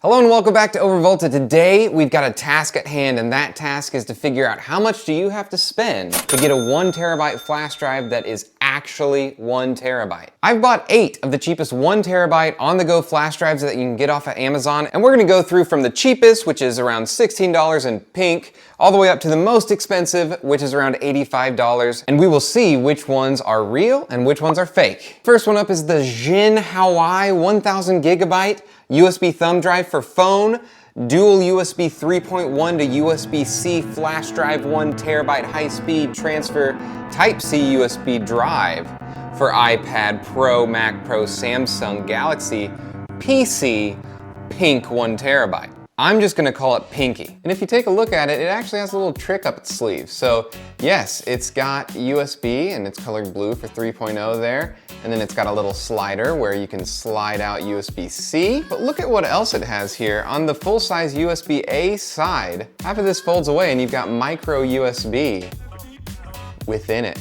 Hello and welcome back to Overvolted. Today we've got a task at hand, and that task is to figure out how much do you have to spend to get a 1 terabyte flash drive that is actually 1 terabyte. I've bought 8 of the cheapest 1 terabyte on-the-go flash drives that you can get off of Amazon, and we're gonna go through from the cheapest, which is around $16 in pink, all the way up to the most expensive, which is around $85, and we will see which ones are real and which ones are fake. First one up is the Jin Hawaii 1000 gigabyte USB thumb drive for phone, dual USB 3.1 to USB-C flash drive, 1 terabyte high-speed transfer Type-C USB drive for iPad Pro, Mac Pro, Samsung Galaxy PC, pink 1 terabyte. I'm just gonna call it Pinky. And if you take a look at it, it actually has a little trick up its sleeve. So yes, it's got USB and it's colored blue for 3.0 there. And then it's got a little slider where you can slide out USB-C. But look at what else it has here. On the full-size USB-A side, half of this folds away and you've got micro USB within it.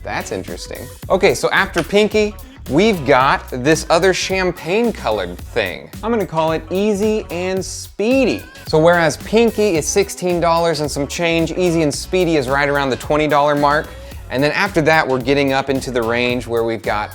That's interesting. Okay, so after Pinky, we've got this other champagne colored thing. I'm gonna call it Easy and Speedy. So whereas Pinky is $16 and some change, Easy and Speedy is right around the $20 mark. And then after that, we're getting up into the range where we've got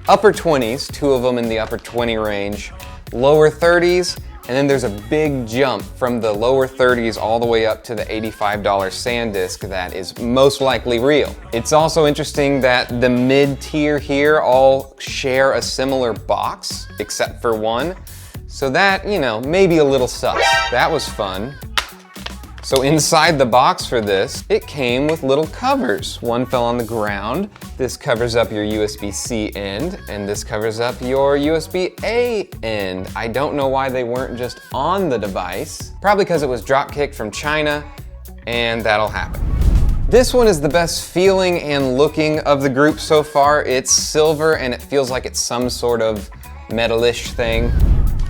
upper 20s, 2 of them in the upper 20 range, lower 30s, and then there's a big jump from the lower 30s all the way up to the $85 SanDisk that is most likely real. It's also interesting that the mid-tier here all share a similar box, except for one. So that, you know, maybe a little sus. That was fun. So inside the box for this, it came with little covers. One fell on the ground. This covers up your USB-C end, and this covers up your USB-A end. I don't know why they weren't just on the device. Probably because it was drop kicked from China, and that'll happen. This one is the best feeling and looking of the group so far. It's silver, and it feels like it's some sort of metalish thing.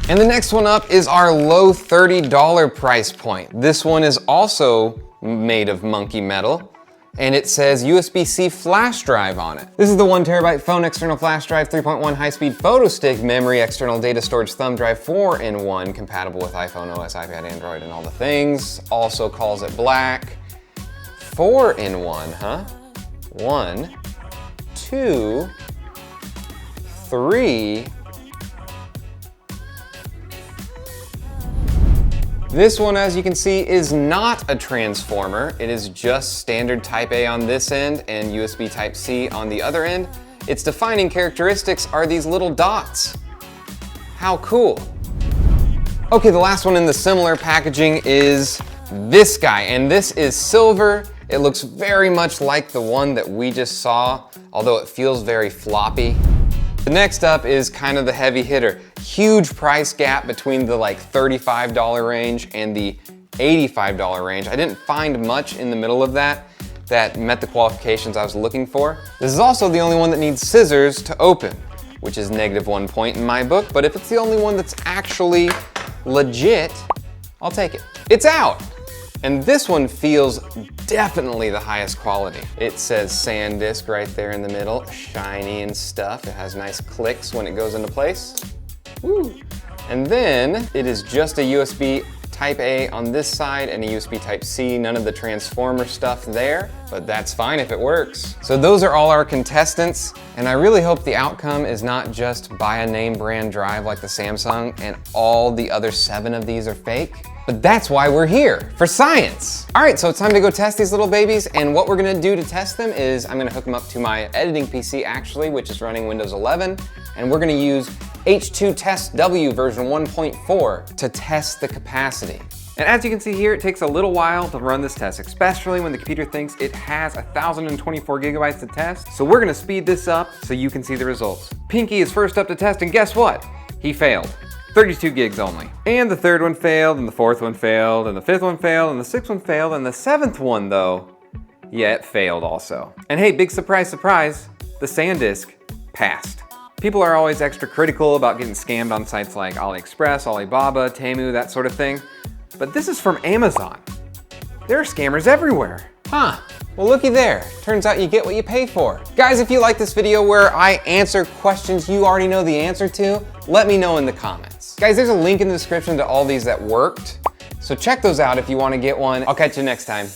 And the next one up is our low $30 price point. This one is also made of monkey metal, and it says USB-C flash drive on it. This is the 1 terabyte phone external flash drive, 3.1 high-speed photo stick, memory, external data storage thumb drive, 4-in-1, compatible with iPhone OS, iPad, Android, and all the things. Also calls it black. 4-in-1, huh? 1, 2, 3. This one, as you can see, is not a transformer. It is just standard Type-A on this end and USB Type-C on the other end. Its defining characteristics are these little dots. How cool. Okay, the last one in the similar packaging is this guy, and this is silver. It looks very much like the one that we just saw, although it feels very floppy. The next up is kind of the heavy hitter. Huge price gap between the like $35 range and the $85 range. I didn't find much in the middle of that met the qualifications I was looking for. This is also the only one that needs scissors to open, which is -1 point in my book, but if it's the only one that's actually legit, I'll take it. It's out! And this one feels definitely the highest quality. It says SanDisk right there in the middle, shiny and stuff. It has nice clicks when it goes into place. Woo. And then it is just a USB Type-A on this side and a USB Type-C, none of the transformer stuff there, but that's fine if it works. So those are all our contestants, and I really hope the outcome is not just buy a name brand drive like the Samsung and all the other 7 of these are fake. But that's why we're here, for science. All right, so it's time to go test these little babies, and what we're gonna do to test them is I'm gonna hook them up to my editing PC actually, which is running Windows 11, and we're gonna use H2TestW version 1.4 to test the capacity. And as you can see here, it takes a little while to run this test, especially when the computer thinks it has 1,024 gigabytes to test. So we're gonna speed this up so you can see the results. Pinky is first up to test, and guess what? He failed. 32 gigs only. And the 3rd one failed, and the 4th one failed, and the 5th one failed, and the 6th one failed, and the 7th one though, yeah, it failed also. And hey, big surprise, surprise, the SanDisk passed. People are always extra critical about getting scammed on sites like AliExpress, Alibaba, Temu, that sort of thing. But this is from Amazon. There are scammers everywhere. Huh, well looky there. Turns out you get what you pay for. Guys, if you like this video where I answer questions you already know the answer to, let me know in the comments. Guys, there's a link in the description to all these that worked. So check those out if you want to get one. I'll catch you next time.